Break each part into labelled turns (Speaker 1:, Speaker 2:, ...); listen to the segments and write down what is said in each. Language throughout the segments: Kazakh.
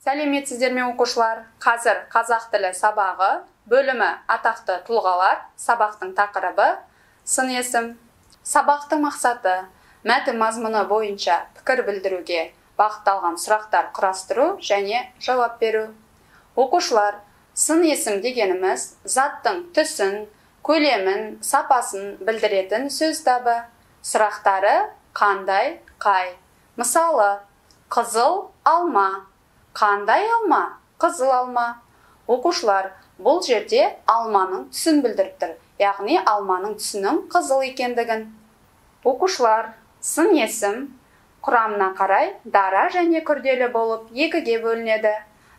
Speaker 1: Сәлеметсіздер ме оқушылар? Қазір қазақ тілі сабағы бөлімі атақты тұлғалар сабақтың тақырыбы сын есім. Сабақтың мақсаты мәтін мазмұны бойынша пікір білдіруге бағытталған сұрақтар құрастыру және жауап беру. Оқушылар, сын есім дегеніміз заттың түсін, көлемін, сапасын білдіретін сөз табы. Сұрақтары қандай, қай. Мысалы, қызыл алма. Қандай алма? Қызыл алма. Оқушылар, бұл жерде алманың түсін білдіріп тұр. Яғни алманың түсінің қызыл екендігін. Оқушылар, сын есім құрамына қарай дара және күрделі болып екіге бөлінеді.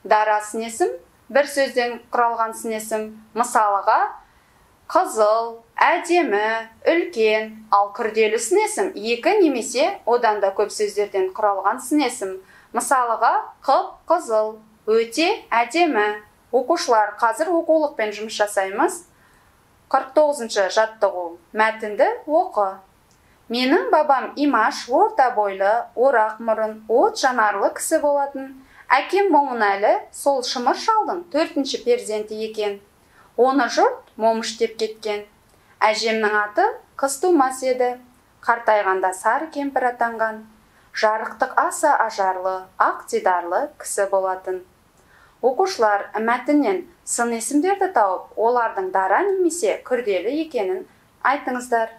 Speaker 1: Дара сын есім бір сөзден құралған сын есім. Мысалыға, қызыл, әдемі, үлкен, ал күрделі сын есім екі немесе одан да көп сөздерден құралған сын есім. Мысалыға, қып-қызыл, өте әдемі. Оқушылар, қазір оқулықпен жұмыс жасаймыз. 49-шы жаттығу. Мәтінді оқы. Менің бабам Имаш орта бойлы, орақ мұрын, от жанарлы кісі болатын. Әкем Момынәлі сол шымыр шалдың 4-ші перзенті екен. Оны жұрт момыш деп кеткен. Әжемнің аты қыз тумас еді. Қартайғанда сары кемпір атанған. Жарықтық аса ажарлы, ақ дидарлы кісі болатын. Оқушылар, мәтіннен сын есімдерді тауып, олардың дара немесе күрделі екенін айтыңыздар.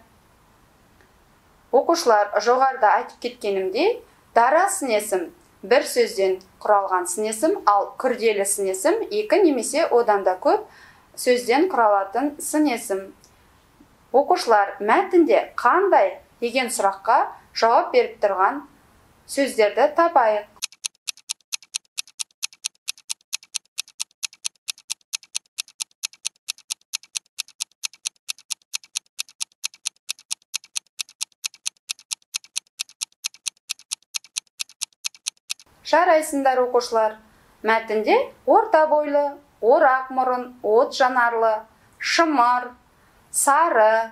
Speaker 1: Оқушылар, жоғарыда айтып кеткенімдей, дара сын есім бір сөзден құралған сын есім, ал күрделі сын есім екі немесе одан да көп сөзден құралатын сын есім. Оқушылар, мәтінде қандай деген сұраққа жауап беріп тұрған сөздерді табайық. Жарайсыңдар оқушылар. Мәтінде орта бойлы, орақ мұрын, от жанарлы, шымыр, сары,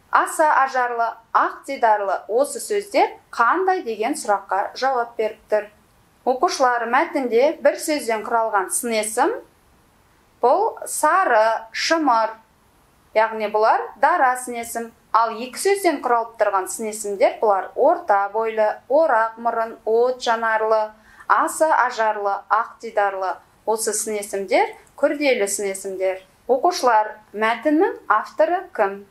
Speaker 1: аса ажарлы, ақ дидарлы осы сөздер қандай деген сұраққа жауап беріп тұр. Оқушылар, мәтінде бір сөзден құралған сын есім бұл сары, шымыр, яғни бұлар дара сын есім. Ал екі сөзден құралып тұрған сын есімдер бұлар орта бойлы, орақ мұрын, от жанарлы, аса ажарлы, ақ дидарлы осы сын есімдер күрделі сын есімдер. Оқушылар, мәтіннің авторы кім?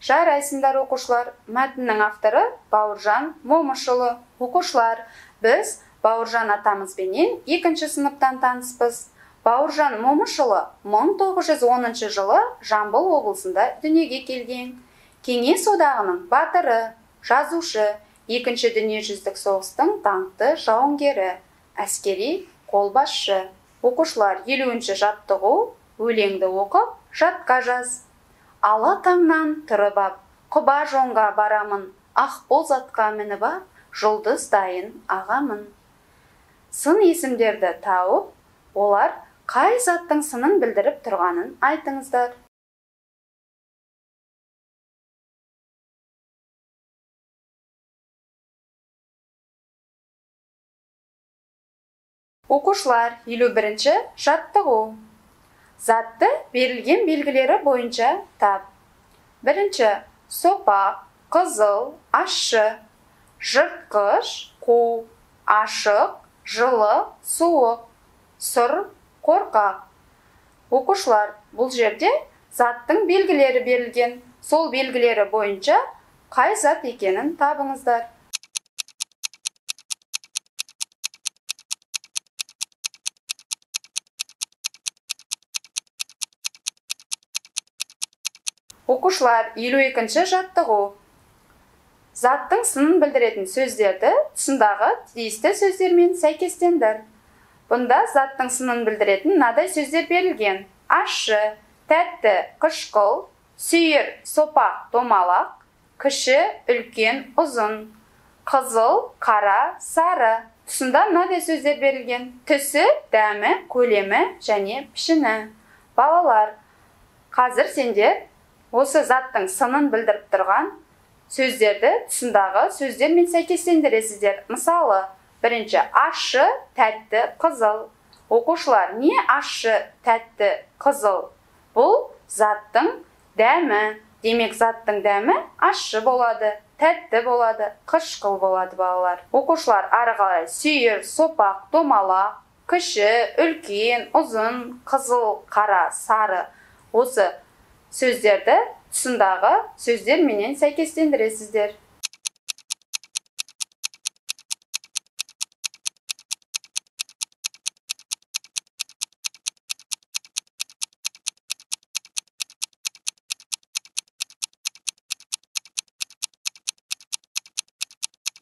Speaker 1: Жарайсыңдар оқушылар, мәтіннің авторы Бауыржан Момышұлы. Оқушылар, біз Бауыржан атамызбенен 2-ші сыныптан таныспыз. Бауыржан Момышұлы 1910 жылы Жамбыл облысында дүниеге келген. Кеңес одағының батыры, жазушы, 2-ші дүниежүзілік соғыстың даңқты жауынгері, әскери қолбасшы. Оқушылар, 50-ші жаттығу, өлеңді оқып, жадқа жаз. Ала таңнан тұрып ап, құба жонға барамын, ақ боз атқа мініп ап, жұлдыз дайын ағамын. Сын есімдерді тауып, олар қай заттың сынын білдіріп тұрғанын айтыңыздар. Оқушылар, 51-ші жаттығу. Затты берілген белгілері бойынша тап. 1-ші сопақ, қызыл, ащы, жыртқыш, қу, ашық, жылы, суық, сұр, қорқақ. Оқушылар, бұл жерде заттың белгілері берілген. Сол белгілері бойынша қай зат екенін табыңыздар. Оқушылар, 52-ші жаттығу. Заттың сынын білдіретін сөздерді тұсындағы тиісті сөздермен сәйкестендір. Бұнда заттың сынын білдіретін мынадай сөздер берілген. Ащы, тәтті, қышқыл, сүйір, сопақ, домалақ, кіші, үлкен, ұзын, қызыл, қара, сары. Тұсында мынадай сөздер берілген. Түсі, дәмі, көлемі және пішіні. Балалар, қазір сендер осы заттың сынын білдіріп тұрған сөздерді тұсындағы сөздермен сәйкестендіресіздер. Мысалы, бірінші ащы, тәтті, қызыл. Оқушылар, не ащы, тәтті, қызыл? Бұл заттың дәмі. Демек, заттың дәмі ащы болады, тәтті болады, қышқыл болады, балалар. Оқушылар ары қарай сүйір, сопақ, домалақ, кіші, үлкен, ұзын, қызыл, қара, сары. Осы сөздерді тұсындағы сөздерменен сәйкестендіресіздер.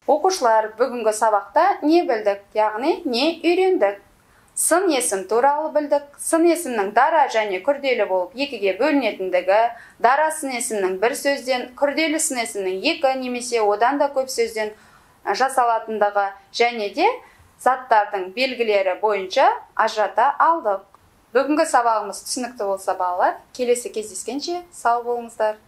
Speaker 1: Оқушылар, бүгінгі сабақта не білдік, яғни не үйрендік? Сын есім туралы білдік. Сын есімнің дара және күрделі болып екіге бөлінетіндігі, дара сын есімнің бір сөзден, күрделі сын есімнің екі немесе одан да көп сөзден жасалатындығы және де заттардың белгілері бойынша ажырата алдық. Бүгінгі сабағымыз түсінікті болса, балалар, келесі кездескенше сау болыңыздар.